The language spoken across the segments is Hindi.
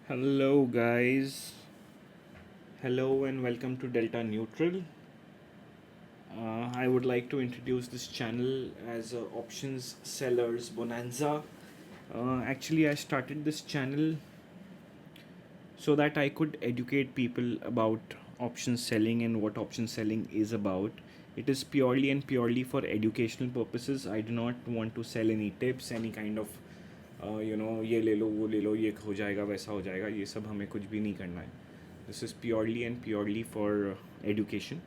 Hello, guys. Hello, and welcome to Delta Neutral. I would like to introduce this channel as Options Sellers Bonanza. Actually, I started this channel so that I could educate people about option selling and what option selling is about. It is purely and purely for educational purposes. I do not want to sell any tips, any kind of ये ले लो वो ले लो ये हो जाएगा वैसा हो जाएगा ये सब हमें कुछ भी नहीं करना है. This is purely and purely for education.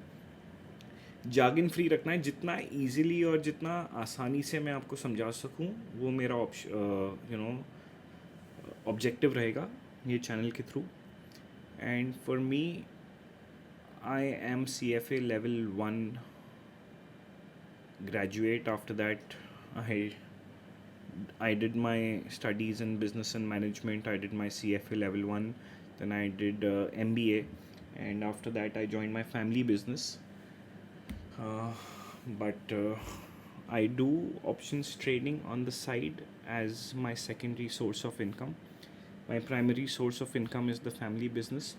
Jargon free रखना है जितना इजीली और जितना आसानी से मैं आपको समझा सकूं वो मेरा ऑब्जेक्टिव रहेगा ये चैनल के through. And for me I am CFA level 1 graduate. After that I did my studies in business and management. I did my CFA level 1, then I did MBA, and after that I joined my family business. But I do options trading on the side as my secondary source of income. My primary source of income is the family business.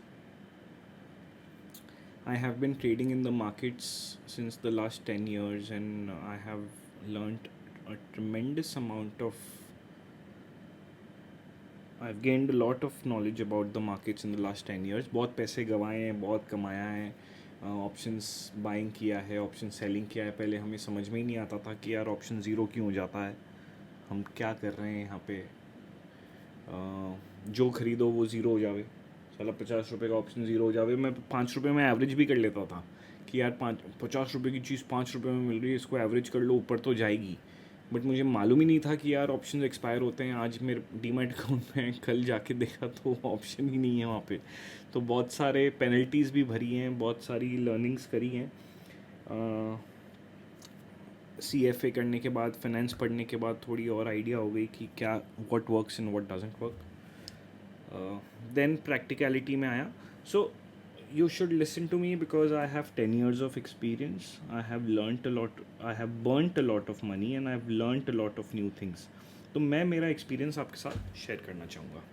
I have been trading in the markets since the last 10 years, and I have learned a tremendous amount of I've gained a lot of knowledge about the markets in the last 10 years. बहुत पैसे गंवाए हैं, बहुत कमाया है, ऑप्शंस बाइंग किया है, ऑप्शन सेलिंग किया है. पहले हमें समझ में ही नहीं आता था कि यार ऑप्शन ज़ीरो क्यों हो जाता है, हम क्या कर रहे हैं यहाँ पे. जो ख़रीदो वो ज़ीरो हो जावे. साला 50 रुपये का ऑप्शन ज़ीरो हो जावे. मैं 5 रुपये में एवरेज भी कर लेता था कि यार 50 रुपये की चीज़ 5 रुपये में मिल रही है, इसको एवरेज कर लो ऊपर तो जाएगी. बट मुझे मालूम ही नहीं था कि यार ऑप्शन एक्सपायर होते हैं. आज मेरे डीमैट अकाउंट में कल जाके देखा तो ऑप्शन ही नहीं है वहाँ पे. तो बहुत सारे पेनल्टीज़ भी भरी हैं, बहुत सारी लर्निंग्स करी हैं. CFA करने के बाद, फाइनेंस पढ़ने के बाद थोड़ी और आइडिया हो गई कि क्या what works and what doesn't work. Then practicality में आया. सो you should listen to me because I have 10 years of experience. I have learnt a lot. I have burnt a lot of money and I have learnt a lot of new things. तो मैं मेरा एक्सपीरियंस आपके साथ शेयर करना चाहूँगा.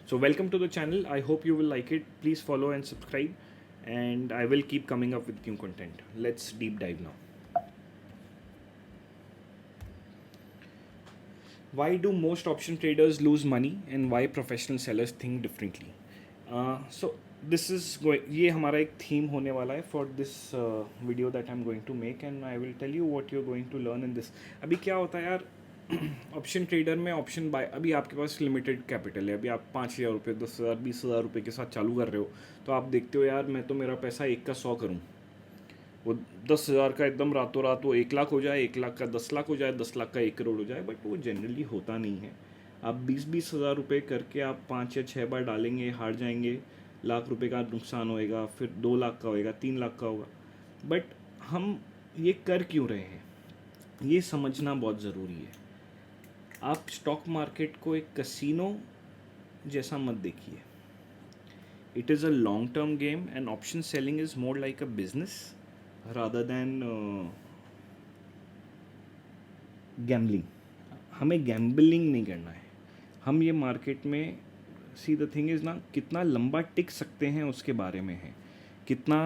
So welcome to the channel. I hope you will like it. Please follow and subscribe and I will keep coming up with new content. Let's deep dive now. Why do most option traders lose money and why professional sellers think differently? So this is going, ये हमारा एक थीम होने वाला है for this video that I am going to make and I will tell you what you are going to learn in this. अभी क्या होता है यार, ऑप्शन ट्रेडर में ऑप्शन बाय, अभी आपके पास लिमिटेड कैपिटल है. अभी आप 5,000 रुपये, 10,000, 20,000 रुपये के साथ चालू कर रहे हो. तो आप देखते हो यार मैं तो मेरा पैसा 1 का 100 करूँ, वो 10,000 का एकदम रातों रात वो 1 लाख हो जाए, 1 लाख का 10 लाख हो जाए, 10 लाख का 1 करोड़ हो जाए. बट वो जनरली होता नहीं है. आप 20,000 रुपये करके आप 5 या 6 बार डालेंगे, हार जाएंगे, लाख रुपए का नुकसान होएगा, फिर 2 लाख का होएगा, 3 लाख का होगा. बट हम ये कर क्यों रहे हैं, ये समझना बहुत ज़रूरी है. आप स्टॉक मार्केट को एक कसिनो जैसा मत देखिए. It is a long term game and option selling is more like a business rather than gambling. हमें गैम्बलिंग नहीं करना है. हम ये मार्केट में, सी द थिंग इज़ ना, कितना लंबा टिक सकते हैं उसके बारे में है, कितना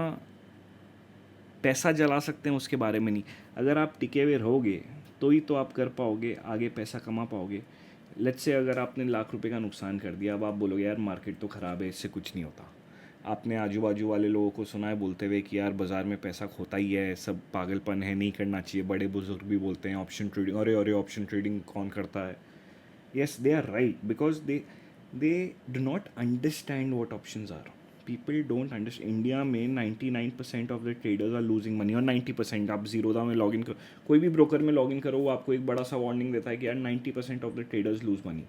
पैसा जला सकते हैं उसके बारे में नहीं. अगर आप टिके हुए रहोगे तो ही तो आप कर पाओगे, आगे पैसा कमा पाओगे. लेट्स से अगर आपने लाख रुपए का नुकसान कर दिया, अब आप बोलोगे यार मार्केट तो ख़राब है, इससे कुछ नहीं होता. आपने आजू बाजू वाले लोगों को सुना है बोलते हुए कि यार बाज़ार में पैसा खोता ही है, सब पागलपन है, नहीं करना चाहिए. बड़े बुजुर्ग भी बोलते हैं ऑप्शन ट्रेडिंग, अरे अरे ऑप्शन ट्रेडिंग कौन करता है. Yes, they are right because they do not understand what options are. People don't understand. India में 99% of the traders are losing money. और 90% आप जीरोदा में लॉगिन करो, कोई भी ब्रोकर में लॉगिन करो, वो आपको एक बड़ा सा वार्निंग देता है कि यार 90% of the traders lose money.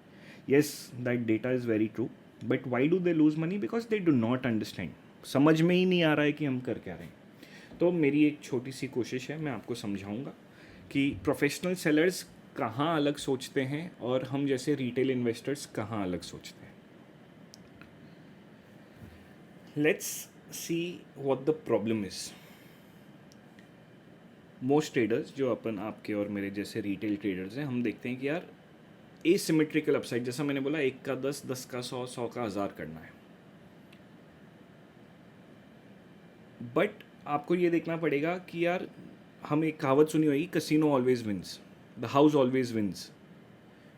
Yes, that data is very true. But why do they lose money? Because they do not understand. समझ में ही नहीं आ रहा है कि हम कर क्या रहे हैं. तो मेरी एक छोटी सी कोशिश है, मैं आपको समझाऊंगा कि प्रोफेशनल सेलर्स कहाँ अलग सोचते हैं और हम जैसे रिटेल इन्वेस्टर्स कहाँ अलग सोचते हैं. Let's see what the problem is. Most traders जो अपन आपके और मेरे जैसे रिटेल ट्रेडर्स हैं, हम देखते हैं कि यार एसिमेट्रिकल अपसाइड, जैसा मैंने बोला 1 का 10, 10 का 100, 100 का 1000 करना है। बट आपको ये देखना पड़ेगा कि यार, हम एक कहावत सुनी होगी, casino always wins, the house always wins.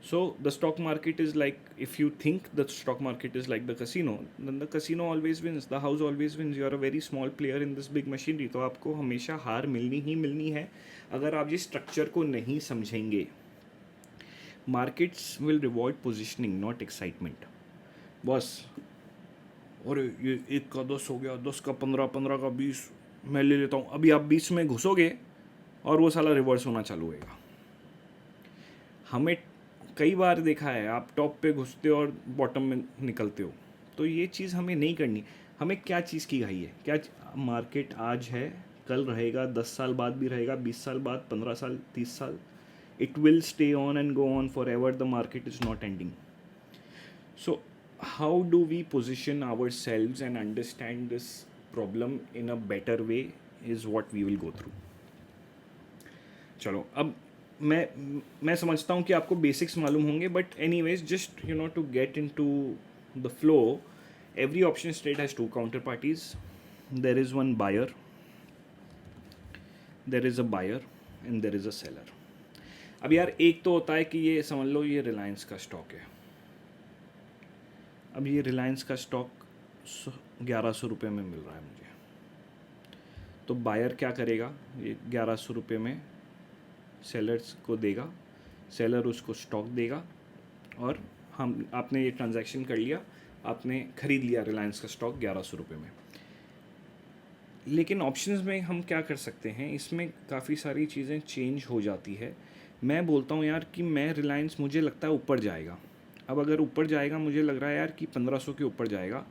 So the stock market is like, if you think the stock market is like the casino, then the casino always wins, the house always wins. You are a very small player in this big machinery. तो आपको हमेशा हार मिलनी ही मिलनी है अगर आप ये स्ट्रक्चर को नहीं समझेंगे। Markets will reward positioning, not excitement. बस, और ये 1 का 10 हो गया, 10 का 15, 15 का 20 मैं ले लेता हूँ। अभी आप 20 में घुसोगे और वो साला रिवर्स होना चालू होएगा। हमें कई बार देखा है, आप टॉप पे घुसते हो और बॉटम में निकलते हो। तो ये चीज़ हमें नहीं करनी। हमें क्या चीज़ की घाई है? क्या मार्केट आज है, कल रहेगा, 10 साल बाद भी रहेगा, 20 साल बाद, 15 साल, 30 साल, it will stay on and go on forever. The market is not ending. So how do we position ourselves and understand this problem in a better way is what we will go through. चलो, अब मैं समझता हूँ कि आपको बेसिक्स मालूम होंगे, but anyways, just you know to get into the flow, every option trade has 2 counterparties. There is one buyer, there is a buyer and there is a seller. अब यार, एक तो होता है कि ये समझ लो ये रिलायंस का स्टॉक है। अब ये रिलायंस का स्टॉक 1100 रुपये में मिल रहा है मुझे। तो बायर क्या करेगा? ये 1100 रुपये में सेलर्स को देगा, सेलर उसको स्टॉक देगा, और आपने ये ट्रांजैक्शन कर लिया, आपने ख़रीद लिया रिलायंस का स्टॉक 1100 रुपये में। लेकिन ऑप्शंस में हम क्या कर सकते हैं, इसमें काफ़ी सारी चीज़ें चेंज हो जाती है। मैं बोलता हूँ यार कि मैं रिलायंस, मुझे लगता है ऊपर जाएगा। अब अगर ऊपर जाएगा, मुझे लग रहा है यार कि 1500 के ऊपर जाएगा,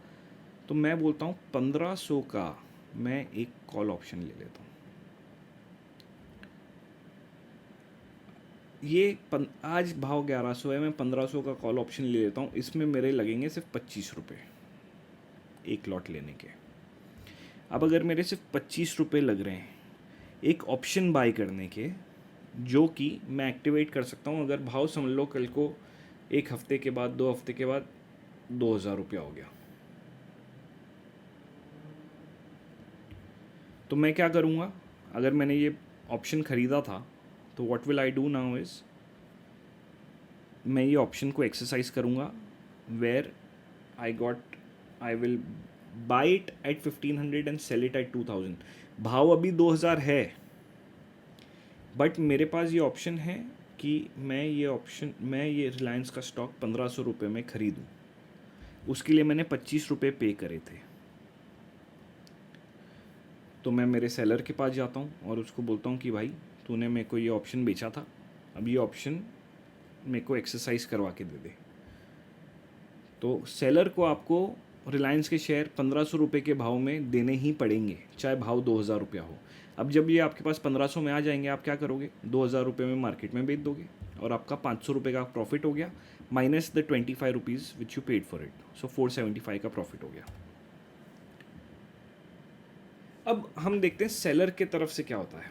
तो मैं बोलता हूँ 1500 का मैं एक कॉल ऑप्शन ले लेता हूँ। आज भाव 1100 है, मैं 1500 का कॉल ऑप्शन ले लेता हूँ। इसमें मेरे लगेंगे सिर्फ 25 रुपये एक लॉट लेने के। अब अगर मेरे सिर्फ 25 रुपये लग रहे हैं एक ऑप्शन बाय करने के, जो कि मैं एक्टिवेट कर सकता हूँ अगर भाव समझ लो कल को 1 हफ्ते के बाद, 2 हफ्ते के बाद 2000 रुपया हो गया, तो मैं क्या करूँगा? अगर मैंने ये ऑप्शन ख़रीदा था, तो what will I do now is, मैं ये ऑप्शन को एक्सरसाइज करूँगा, where I will buy it at 1500 and sell it at 2000। भाव अभी 2000 है, बट मेरे पास ये ऑप्शन है कि मैं ये रिलायंस का स्टॉक 1500 रुपये में ख़रीदूँ। उसके लिए मैंने 25 रुपये पे करे थे। तो मैं मेरे सेलर के पास जाता हूँ और उसको बोलता हूँ कि भाई, तूने मेरे को ये ऑप्शन बेचा था, अब ये ऑप्शन मेरे को एक्सरसाइज करवा के दे दे। तो सेलर को आपको रिलायंस के शेयर 1500 रुपये के भाव में देने ही पड़ेंगे, चाहे भाव 2000 रुपया हो। अब जब ये आपके पास 1500 में आ जाएंगे, आप क्या करोगे? 2000 रुपये में मार्केट में बेच दोगे, और आपका 500 रुपये का प्रॉफिट हो गया, minus the 25 rupees which you paid for it, so 475 का प्रॉफिट हो गया। अब हम देखते हैं सेलर के तरफ से क्या होता है।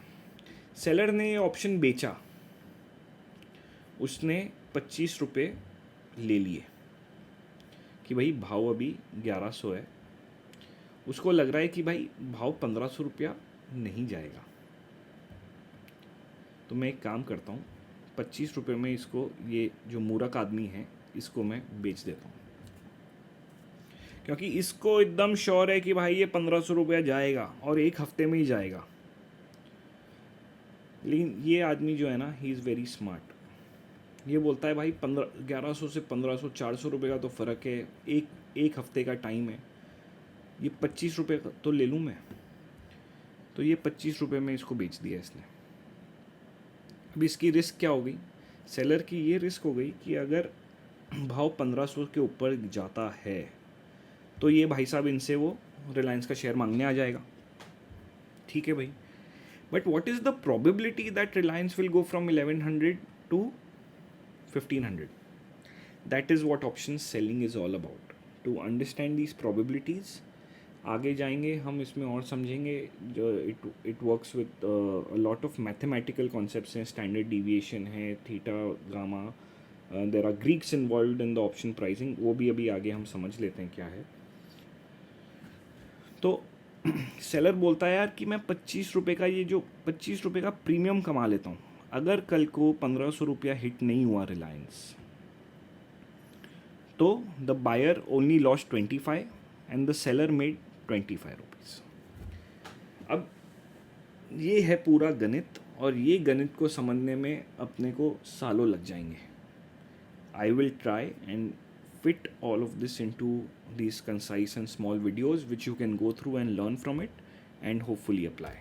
सेलर ने ये ऑप्शन बेचा, उसने 25 रुपये ले लिए कि भाई भाव अभी 1100 है, उसको लग रहा है कि भाई भाव 1500 रुपया नहीं जाएगा। तो मैं एक काम करता हूँ, 25 रुपये में इसको, ये जो मूर्ख आदमी है, इसको मैं बेच देता हूँ, क्योंकि इसको एकदम श्योर है कि भाई ये 1500 रुपया जाएगा और 1 हफ्ते में ही जाएगा। लेकिन ये आदमी जो है ना, ही इज़ वेरी स्मार्ट। ये बोलता है भाई 1100 से 1500, 400 रुपये का तो फ़र्क है, एक हफ्ते का टाइम है, ये 25 रुपये का तो ले लूँ मैं। तो ये 25 रुपये में इसको बेच दिया इसने। अब इसकी रिस्क क्या हो गई? सेलर की ये रिस्क हो गई कि अगर भाव 1500 के ऊपर जाता है, तो ये भाई साहब इनसे वो रिलायंस का शेयर मांगने आ जाएगा। ठीक है भाई, but what is the probability that Reliance will go from 1100 to 1500? That is what option selling is all about. To understand these probabilities, आगे जाएंगे हम इसमें और समझेंगे। जो it works with lot of mathematical concepts हैं, स्टैंडर्ड डिविएशन है, theta, gamma, there are Greeks involved in the option pricing, वो भी अभी आगे हम समझ लेते हैं क्या है. तो सेलर बोलता है यार कि मैं 25 रुपये का, ये जो 25 रुपये का प्रीमियम कमा लेता हूँ, अगर कल को 1500 रुपया हिट नहीं हुआ रिलायंस, तो the buyer only lost 25 and the seller made 25 rupees. अब ये है पूरा गणित, और ये गणित को समझने में अपने को सालों लग जाएंगे. I will try and fit all of this into these concise and small videos which you can go through and learn from it and hopefully apply.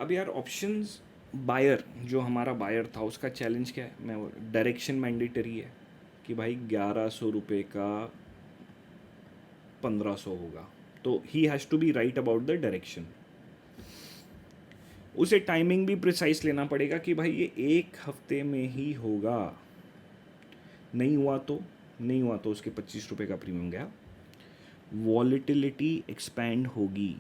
अब यार ऑप्शंस बायर, जो हमारा बायर था उसका चैलेंज क्या है, मैं डायरेक्शन मैंडेटरी है कि भाई 1100 रुपये का 1500 होगा, तो he has to be right about the direction. उसे टाइमिंग भी प्रिसाइज लेना पड़ेगा कि भाई ये एक हफ्ते में ही होगा, नहीं हुआ तो उसके 25 रुपये का प्रीमियम गया. वॉलेटिलिटी एक्सपैंड होगी,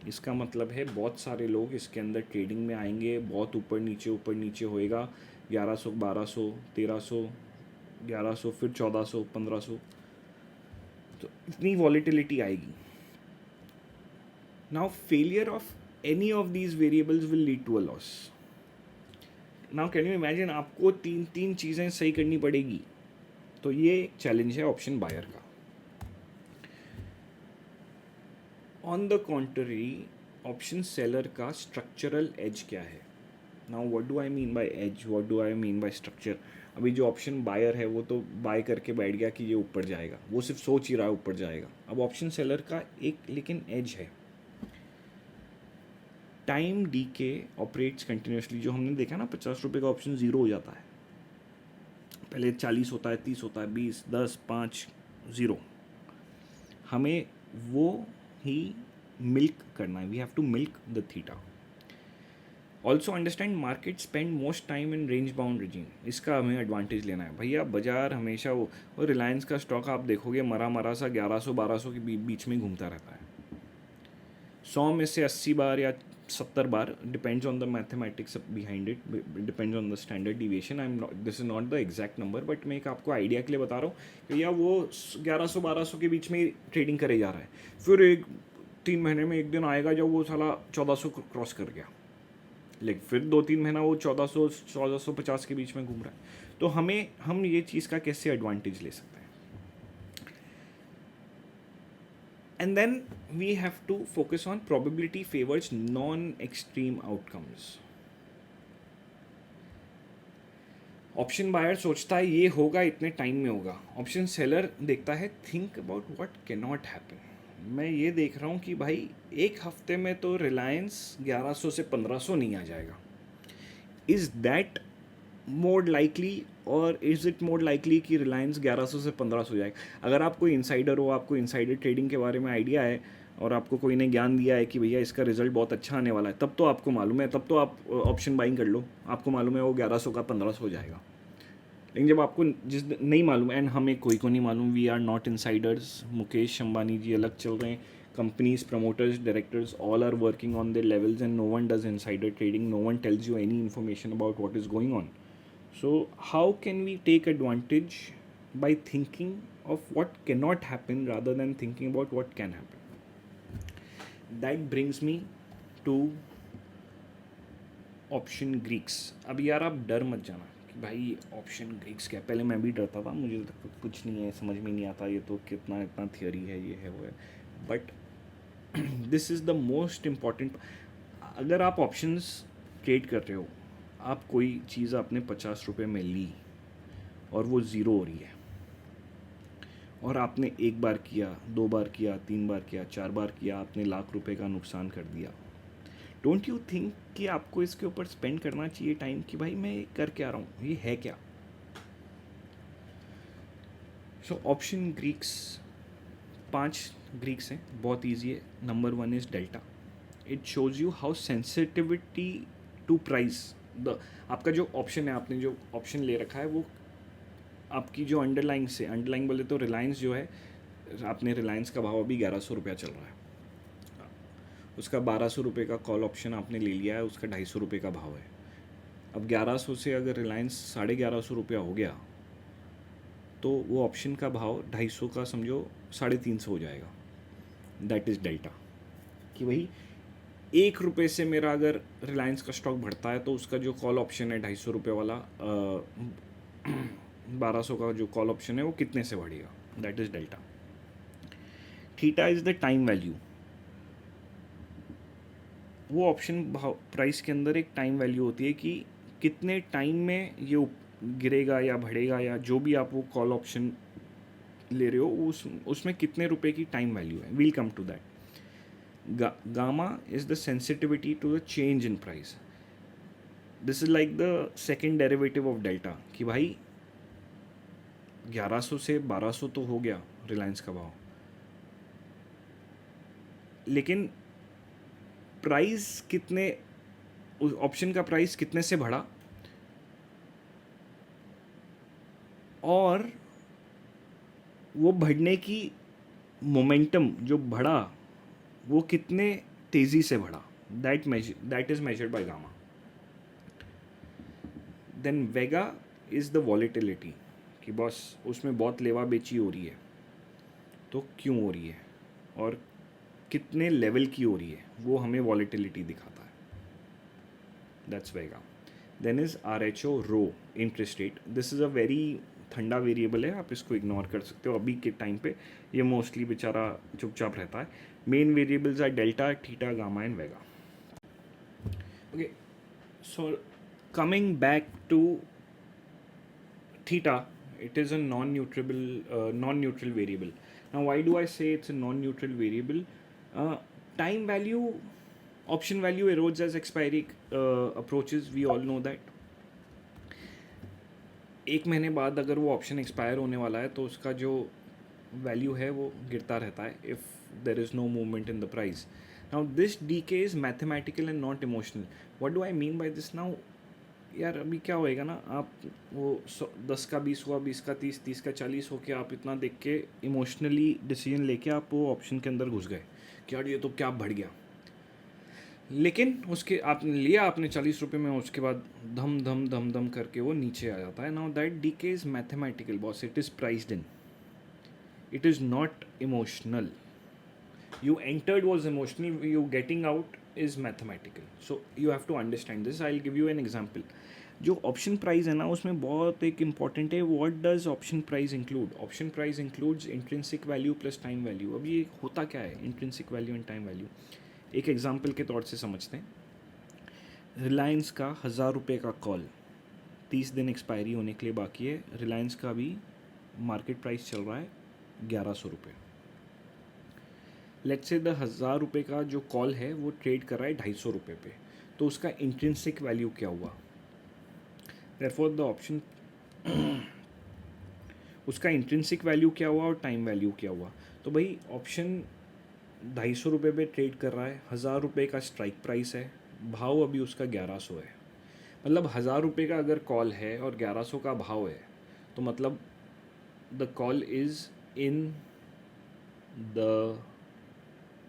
इसका मतलब है बहुत सारे लोग इसके अंदर ट्रेडिंग में आएंगे, बहुत ऊपर नीचे होएगा, 1100, 1200, 1300, 1100, फिर 1400, 1500, तो इतनी वॉलेटिलिटी आएगी. Now failure of any of these variables will lead to a loss. Now can you imagine, आपको तीन चीज़ें सही करनी पड़ेगी, तो ये चैलेंज है ऑप्शन बायर का. On the contrary option seller का स्ट्रक्चरल एज क्या है. Now what do I mean by edge, what do I mean by structure. अभी जो ऑप्शन बायर है वो तो बाय करके बैठ गया कि ये ऊपर जाएगा, वो सिर्फ सोच ही रहा है ऊपर जाएगा. अब ऑप्शन सेलर का एक लेकिन एज है, टाइम डीके ऑपरेट्स कंटिन्यूसली. जो हमने देखा ना 50 रुपये का ऑप्शन 0 हो जाता है, पहले 40 होता है, 30 होता है, 20, 10, 5, 0. हमें वो ही मिल्क करना है, we have to milk the theta. Also understand market spend most time in range bound regime, इसका हमें एडवांटेज लेना है. भैया बाजार हमेशा वो, और रिलायंस का स्टॉक आप देखोगे मरा सा 1100-1200 के बीच में घूमता रहता है. 100 में से 80 बार या 70 बार, depends on the mathematics behind it, depends on the standard deviation. This is not the exact number, but मैं एक आपको आइडिया के लिए बता रहा हूँ कि या वो 1100-1200 के बीच में ट्रेडिंग करे जा रहा है, फिर 3 महीने में एक दिन आएगा जब वो साला 1400 क्रॉस कर गया, लेकिन फिर 2-3 महीना वो 1450 के बीच में घूम रहा है. तो हम ये चीज़ का कैसे एडवांटेज ले सकते हैं. And then we have to focus on probability favors non-extreme outcomes. Option buyer सोचता है ये होगा, इतने टाइम में होगा. ऑप्शन सेलर देखता है think about what can not happen. मैं ये देख रहा हूँ कि भाई एक हफ्ते में तो रिलायंस 1100 से 1500 नहीं आ जाएगा. इज़ दैट मोर लाइकली, और इज़ इट मोर लाइकली कि रिलायंस 1100 से 1500 जाएगा. अगर आप कोई इनसाइडर हो, आपको इनसाइडर ट्रेडिंग के बारे में आइडिया है, और आपको कोई ने ज्ञान दिया है कि भैया इसका रिजल्ट बहुत अच्छा आने वाला है, तब तो आपको मालूम है, तब तो आप ऑप्शन बाइंग कर लो, आपको मालूम है वो 1100 का 1500 हो जाएगा. लेकिन जब आपको जिस नहीं मालूम, एंड हमें कोई को नहीं मालूम, we are not insiders, Mukesh Ambani ji अलग चल रहे हैं, companies, promoters, directors, all are working on their levels, and no one does insider trading, no one tells you any information about what is going on. So how can we take advantage by thinking of what cannot happen rather than thinking about what can happen. That brings me to option Greeks. अब यार आप डर मत जाना कि भाई ऑप्शन ग्रीक्स क्या. पहले मैं भी डरता था, मुझे कुछ नहीं है, समझ में नहीं आता, ये तो कितना इतना थियोरी है, ये है वो है. But this is the most important. अगर आप ऑप्शंस ट्रेड कर रहे हो, आप कोई चीज़ आपने 50 रुपये में ली और वो ज़ीरो हो रही है, और आपने एक बार किया, 2 बार किया, 3 बार किया, 4 बार किया, आपने लाख रुपए का नुकसान कर दिया. डोंट यू थिंक कि आपको इसके ऊपर स्पेंड करना चाहिए टाइम कि भाई मैं कर क्या रहा हूँ, ये है क्या. सो ऑप्शन ग्रीक्स 5 ग्रीक्स हैं, बहुत ईजी है. Number 1 is delta. It shows you how sensitivity to price the, आपका जो ऑप्शन है, आपने जो ऑप्शन ले रखा है वो आपकी जो अंडरलाइंग बोले तो रिलायंस जो है, आपने रिलायंस का भाव अभी 1100 रुपया चल रहा है, उसका 1200 रुपये का कॉल ऑप्शन आपने ले लिया है, उसका 250 रुपये का भाव है. अब 1100 से अगर रिलायंस 1150 रुपया हो गया तो वो ऑप्शन का भाव 250 का समझो 350 हो जाएगा. That is delta. कि भाई 1 रुपये से मेरा अगर रिलायंस का स्टॉक बढ़ता है तो उसका जो कॉल ऑप्शन है 250 रुपये वाला 1200 का जो कॉल ऑप्शन है वो कितने से बढ़ेगा. That is delta. Theta is the time value. वो ऑप्शन भाव प्राइस के अंदर एक टाइम वैल्यू होती है कि कितने टाइम में ये गिरेगा या बढ़ेगा, या जो भी आप वो कॉल ऑप्शन ले रहे हो उसमें कितने रुपए की टाइम वैल्यू है. We'll come to that. Gamma is the sensitivity to the change in price. This is like the second derivative of delta. कि भाई 1100 से 1200 तो हो गया रिलायंस का भाव, लेकिन प्राइस कितने, उस ऑप्शन का प्राइस कितने से बढ़ा और वो बढ़ने की मोमेंटम जो बढ़ा वो कितने तेज़ी से बढ़ा. That is measured by gamma. Then vega is the volatility. कि बॉस उसमें बहुत लेवा बेची हो रही है, तो क्यों हो रही है और कितने लेवल की हो रही है, वो हमें वॉलेटिलिटी दिखाता है. That's vega. Then is RHO rho, interest rate. This is a very ठंडा वेरिएबल है, आप इसको इग्नोर कर सकते हो अभी के टाइम पे. ये मोस्टली बेचारा चुपचाप रहता है. Main variables are delta, theta, gamma and vega. Okay, so coming back to theta, it is a non-neutral variable. Now why do I say it's a non-neutral variable? Time value, option value erodes as expiry approaches. We all know that. 1 महीने बाद अगर वो ऑप्शन एक्सपायर होने वाला है तो उसका जो वैल्यू है वो गिरता रहता है if there is no movement in the price. Now this decay is mathematical and not emotional. What do I mean by this? Now यार अभी क्या होएगा ना, आप वो 10 का 20 हुआ, 20 का 30, 30 का 40 हो के आप इतना देख के इमोशनली डिसीजन लेके आप वो ऑप्शन के अंदर घुस गए कि यार ये तो क्या बढ़ गया. लेकिन उसके आपने लिया, आपने 40 रुपये में, उसके बाद धम धम धम धम करके वो नीचे आ जाता है. Now that decay is mathematical boss. It is priced in. It is not emotional. You entered was emotional, you getting out is mathematical. So you have to understand this. I'll give you an example. जो ऑप्शन प्राइस है ना उसमें बहुत एक इम्पॉर्टेंट है. What does option price include? Option price includes intrinsic value plus time value. अब ये होता क्या है intrinsic value and time value? एक एग्जांपल के तौर से समझते हैं. रिलायंस का 1000 रुपये का कॉल 30 दिन एक्सपायरी होने के लिए बाकी है. रिलायंस का भी मार्केट प्राइस चल रहा है 1100 रुपये. लेट्स से 1000 रुपये का जो कॉल है वो ट्रेड कर रहा है 250 रुपये पे. तो उसका इंट्रिंसिक वैल्यू क्या हुआ? देयरफॉर द ऑप्शन उसका इंट्रिंसिक वैल्यू क्या हुआ और टाइम वैल्यू क्या हुआ? तो भाई ऑप्शन 250 रुपये पे ट्रेड कर रहा है, 1000 रुपये का स्ट्राइक प्राइस है, भाव अभी उसका 1100 है. मतलब 1000 रुपये का अगर कॉल है और 1100 का भाव है तो मतलब the call is in the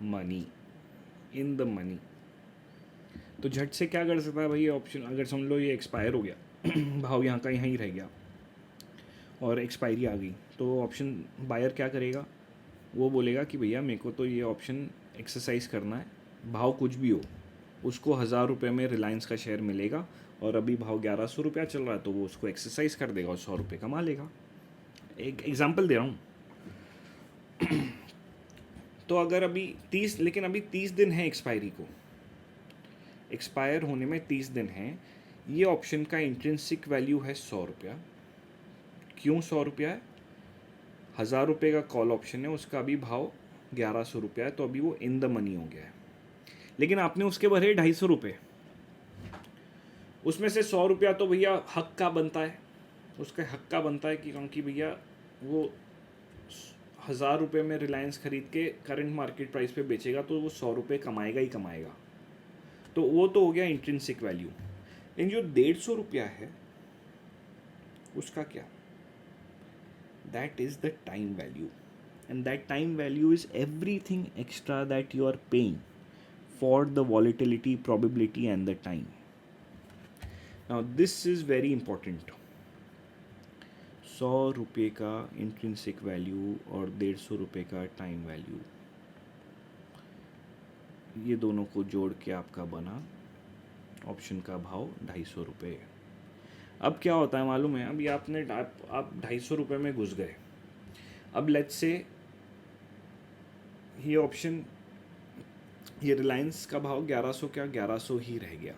money. In the money. तो झट से क्या कर सकता है भाई ऑप्शन? अगर समझ लो ये एक्सपायर हो गया भाव यहाँ का यहाँ ही रह गया और एक्सपायरी आ गई, तो ऑप्शन बायर क्या करेगा? वो बोलेगा कि भैया मेरे को तो ये ऑप्शन एक्सरसाइज करना है, भाव कुछ भी हो, उसको 1000 रुपये में रिलायंस का शेयर मिलेगा और अभी भाव 1100 रुपया चल रहा है तो वो उसको एक्सरसाइज कर देगा और 100 रुपये कमा लेगा. एक एग्जाम्पल दे रहा हूँ. तो अगर अभी 30 दिन है एक्सपायरी को, एक्सपायर होने में 30 दिन है. ये ऑप्शन का इंट्रिंसिक वैल्यू है 100 रुपया. क्यों 100 रुपया है? 1000 रुपये का कॉल ऑप्शन है, उसका अभी भाव 1100 रुपया है, तो अभी वो इन द मनी हो गया है. लेकिन आपने उसके भरे 250 रुपये, उसमें से 100 रुपया तो भैया हक का बनता है, उसका हक का बनता है कि क्योंकि भैया वो 1000 रुपये में रिलायंस खरीद के करंट मार्केट प्राइस पे बेचेगा तो वो 100 रुपये कमाएगा ही कमाएगा. तो वो तो हो गया इंट्रिंसिक वैल्यू. लेकिन जो 150 रुपया है उसका क्या? That is the time value. And that time value is everything extra that you are paying for the volatility, probability and the time. Now this is very important. 100 रुपये का इंट्रिंसिक वैल्यू और 150 रुपये का टाइम वैल्यू, ये दोनों को जोड़ के आपका बना ऑप्शन का भाव 250 रुपये. अब क्या होता है मालूम है, अभी आप 250 रुपये में घुस गए. अब लेट्स से ये ऑप्शन, ये रिलायंस का भाव 1100 क्या 1100 ही रह गया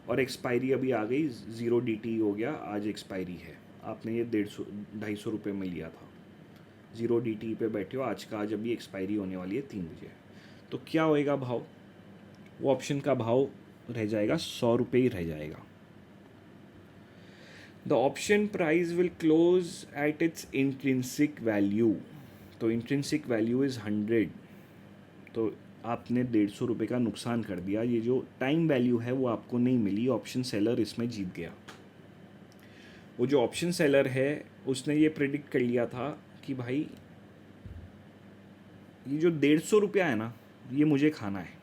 और एक्सपायरी अभी आ गई, 0 DT हो गया, आज एक्सपायरी है. आपने ये 250 में लिया था, 0 DT पे बैठे हो, आज का आज अभी एक्सपायरी होने वाली है 3 बजे. तो क्या होएगा भाव, वो ऑप्शन का भाव रह जाएगा 100 रुपये ही रह जाएगा. The option price will close at its intrinsic value. तो इंट्रिंसिक वैल्यू इज़ 100. तो आपने 150 रुपये का नुकसान कर दिया. ये जो टाइम वैल्यू है वो आपको नहीं मिली, ऑप्शन सेलर इसमें जीत गया. वो जो ऑप्शन सेलर है उसने ये प्रेडिक्ट कर लिया था कि भाई ये जो 150 रुपया है ना, ये मुझे खाना है.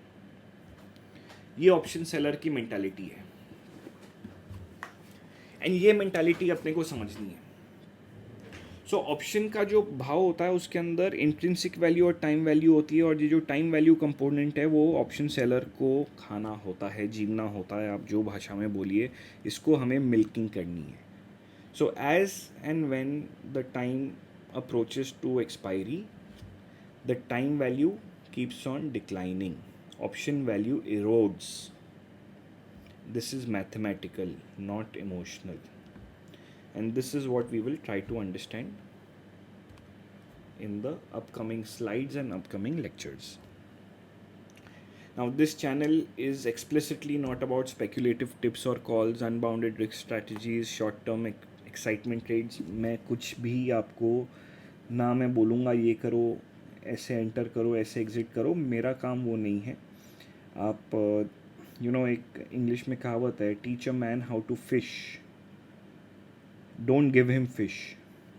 ये ऑप्शन सेलर की मेंटालिटी है एंड ये मेंटालिटी अपने को समझनी है. सो ऑप्शन का जो भाव होता है उसके अंदर इंट्रिंसिक वैल्यू और टाइम वैल्यू होती है, और ये जो टाइम वैल्यू कंपोनेंट है वो ऑप्शन सेलर को खाना होता है, जीवना होता है, आप जो भाषा में बोलिए. इसको हमें मिल्किंग करनी है. So as and when the time approaches to expiry, the time value keeps on declining, option value erodes. This is mathematical, not emotional, and this is what we will try to understand in the upcoming slides and upcoming lectures. Now this channel is explicitly not about speculative tips or calls, unbounded risk strategies, short term excitement trades. मैं कुछ भी आपको ना मैं बोलूँगा ये करो, ऐसे एंटर करो, ऐसे एग्ज़िट करो, मेरा काम वो नहीं है. आप एक इंग्लिश में कहावत है, teach a man how to fish, don't give him fish.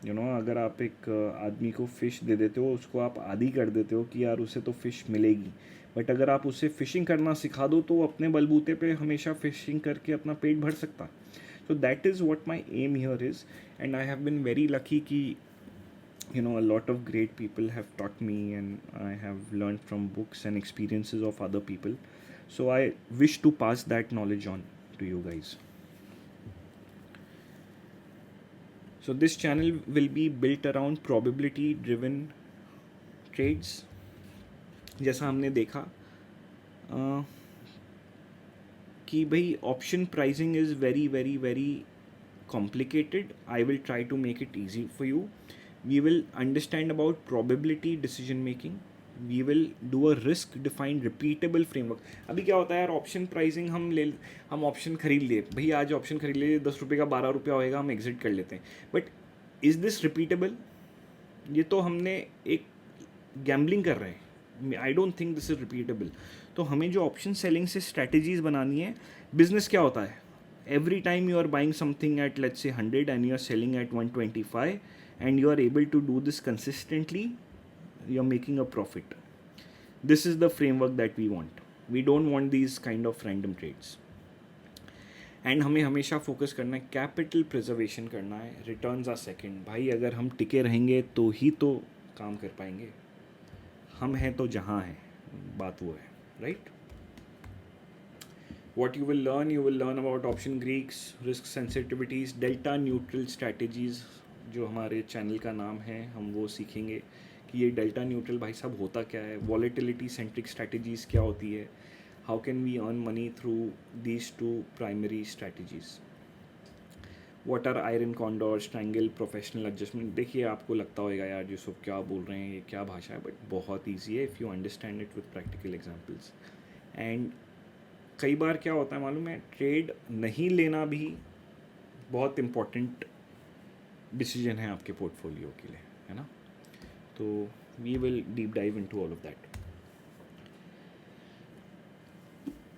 अगर आप एक आदमी को फ़िश दे देते हो, उसको आप आदी कर देते हो कि यार उसे तो फ़िश मिलेगी, बट अगर आप उसे फ़िशिंग करना सिखा दो तो वो अपने बलबूते पे हमेशा फ़िशिंग करके अपना पेट भर सकता. So that is what my am here is, and I have been very lucky कि a lot of great people have taught me, and I have learned from books and experiences of other people. So I wish to pass that knowledge on to you guys. So this channel will be built around probability driven trades. जैसा हमने देखा कि भाई option pricing is very very very complicated. I will try to make it easy for you. We will understand about probability decision making. We will do a risk defined repeatable framework. अभी क्या होता है यार, ऑप्शन प्राइसिंग हम ऑप्शन खरीद लिए, भैया आज ऑप्शन खरीद लिए, 10 रुपये का 12 रुपया होएगा, हम एग्जिट कर लेते हैं. But is this repeatable? ये तो हमने एक गैम्बलिंग कर रहे हैं. I don't think this is repeatable. तो हमें जो ऑप्शन सेलिंग से स्ट्रैटेजीज बनानी है, बिजनेस क्या होता है, every time you are buying something at let's say 100 and you are selling at 125 and you are able to do this consistently, you are making a profit. This is the framework that we want. We don't want these kind of random trades. And हमें हमेशा फोकस करना है, कैपिटल प्रिजर्वेशन करना है, रिटर्न्स आर सेकंड. भाई अगर हम टिके रहेंगे तो ही तो काम कर पाएंगे. हम हैं तो जहाँ हैं, बात वो है, right. What you will learn about option Greeks, risk sensitivities, delta neutral strategies, जो हमारे चैनल का नाम है, हम वो सीखेंगे कि ये डेल्टा न्यूट्रल भाई साहब होता क्या है, वॉलेटिलिटी सेंट्रिक स्ट्रैटेजीज़ क्या होती है, how can we earn money through these two primary strategies, what are iron condor, triangle, professional adjustment. देखिए आपको लगता होगा यार ये सब क्या बोल रहे हैं, ये क्या भाषा है, बट बहुत ईजी है if you understand it with practical examples. And कई बार क्या होता है मालूम है, ट्रेड नहीं लेना भी बहुत इम्पोर्टेंट डिसीजन है आपके पोर्टफोलियो के लिए, है ना. तो we will deep dive into all of that.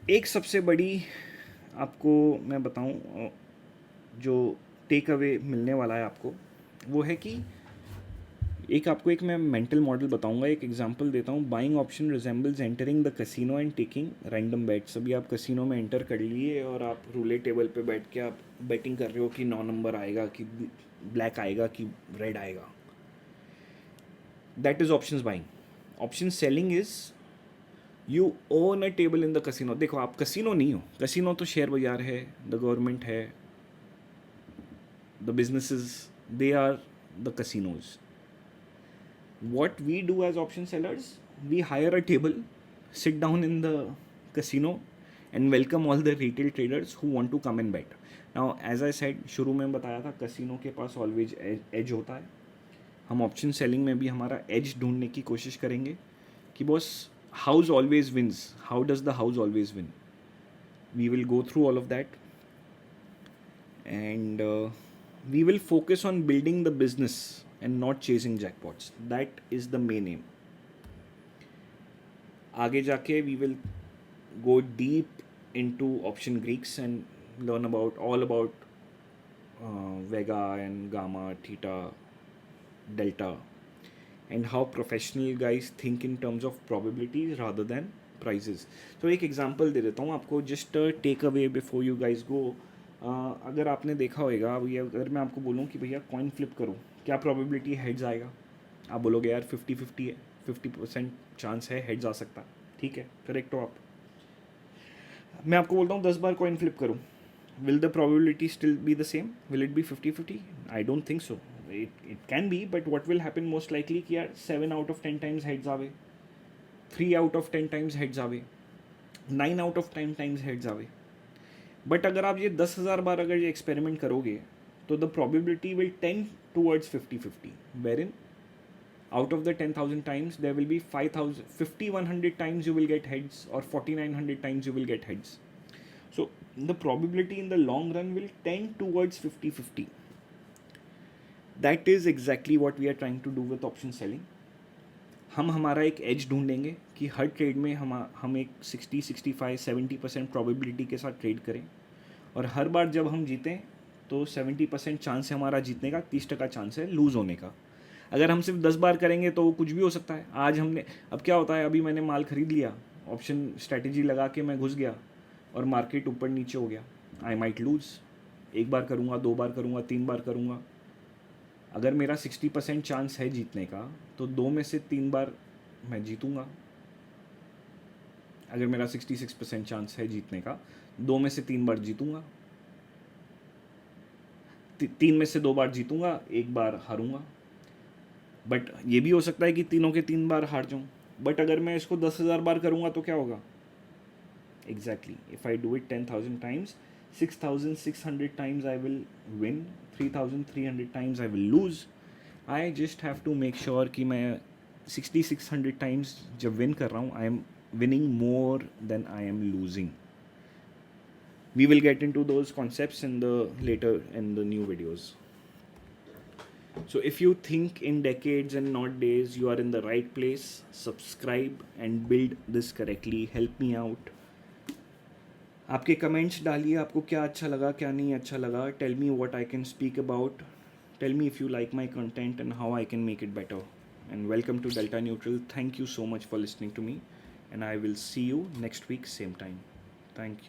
एक सबसे बड़ी आपको मैं बताऊं जो टेक अवे मिलने वाला है आपको, वो है कि एक आपको एक मैं मेंटल मॉडल बताऊंगा, एक एग्जांपल देता हूँ. Buying option resembles entering the casino and taking random bets. अभी आप कसिनो में एंटर कर लिए और आप रूलेट टेबल पे बैठ के आप बेटिंग कर रहे हो कि 9 नंबर आएगा, कि ब्लैक आएगा, कि रेड आएगा. That is options buying. Option selling is you own a table in the casino. देखो आप कसिनो नहीं हो, कसिनो तो शेयर बाजार है, द गवर्नमेंट है, the businesses, they are the casinos. What we do as option sellers, we hire a table, sit down in the casino and welcome all the retail traders who want to come and bet. Now as I said, शुरू में बताया था कसिनो के पास ऑलवेज एज होता है. हम ऑप्शन सेलिंग में भी हमारा एज ढूंढने की कोशिश करेंगे कि boss house always wins. How does the house always win? We will go through all of that and we will focus on building the business and not chasing jackpots. That is the main aim. आगे जाके we will go deep into option Greeks and learn about all about Vega and Gamma, Theta, Delta, and how professional guys think in terms of probabilities rather than prices. तो एक एग्जांपल दे देता हूँ आपको, just take away before you guys go. अगर आपने देखा होगा भैया, अगर मैं आपको बोलूँ कि भैया कॉइन फ्लिप करो, क्या प्रोबेबिलिटी हेड्स आएगा? आप बोलोगे यार 50-50 है, 50% चांस है हेड्स आ सकता है. ठीक है, करेक्ट हो आप. मैं आपको बोलता हूँ 10 बार कॉइन फ्लिप करूँ, will the probability still be the same? Will it be 50-50? I don't think so. It can be, but what will happen most likely कि यार 7 आउट ऑफ 10 टाइम्स हेड्स आवे, 3 आउट ऑफ 10 टाइम्स हेड्स आवे, 9 आउट ऑफ 10 टाइम्स हेड्स आवे. बट अगर आप ये 10,000 बार अगर ये एक्सपेरिमेंट करोगे तो the probability will tend towards 50-50, where in out of the 10,000 times there will be 5,100 times you will get heads or 4,900 times you will get heads. So the probability in the long run will tend towards 50-50. That is exactly what we are trying to do with option selling. हम हमारा एक एज ढूंढेंगे कि हर ट्रेड में हम एक 60-65-70% प्रोबेबिलिटी के साथ ट्रेड करें, और हर बार जब हम जीतें तो 70% चांस है हमारा जीतने का, 30% चांस है लूज़ होने का. अगर हम सिर्फ 10 बार करेंगे तो कुछ भी हो सकता है. आज हमने, अब क्या होता है, अभी मैंने माल खरीद लिया, ऑप्शन स्ट्रैटेजी लगा के मैं घुस गया और मार्केट ऊपर नीचे हो गया, आई माइट लूज़. एक बार करूँगा, 2 बार करूँगा, 3 बार करूँगा. अगर मेरा 60% चांस है जीतने का तो 2 में से 3 बार मैं जीतूँगा. अगर मेरा 66% चांस है जीतने का, 2 में से 3 बार जीतूँगा, 3 में से 2 बार जीतूँगा, 1 बार हारूँगा. बट ये भी हो सकता है कि तीनों के 3 बार हार जाऊँ. बट अगर मैं इसको 10,000 बार करूँगा तो क्या होगा? Exactly, if I do it 10,000 times, 6,600 times I will win, 3,300 times I will lose. I just have to make sure कि मैं 6,600 टाइम्स जब विन कर रहा हूँ, I am winning more than I am losing. We will get into those concepts in the later in the new videos. So if you think in decades and not days, you are in the right place. Subscribe and build this correctly. Help me out. आपके कमेंट्स डालिए, आपको क्या अच्छा लगा, क्या नहीं अच्छा लगा. Tell me what I can speak about. Tell me if you like my content and how I can make it better. And welcome to Delta Neutral. Thank you so much for listening to me. And I will see you next week, same time. Thank you.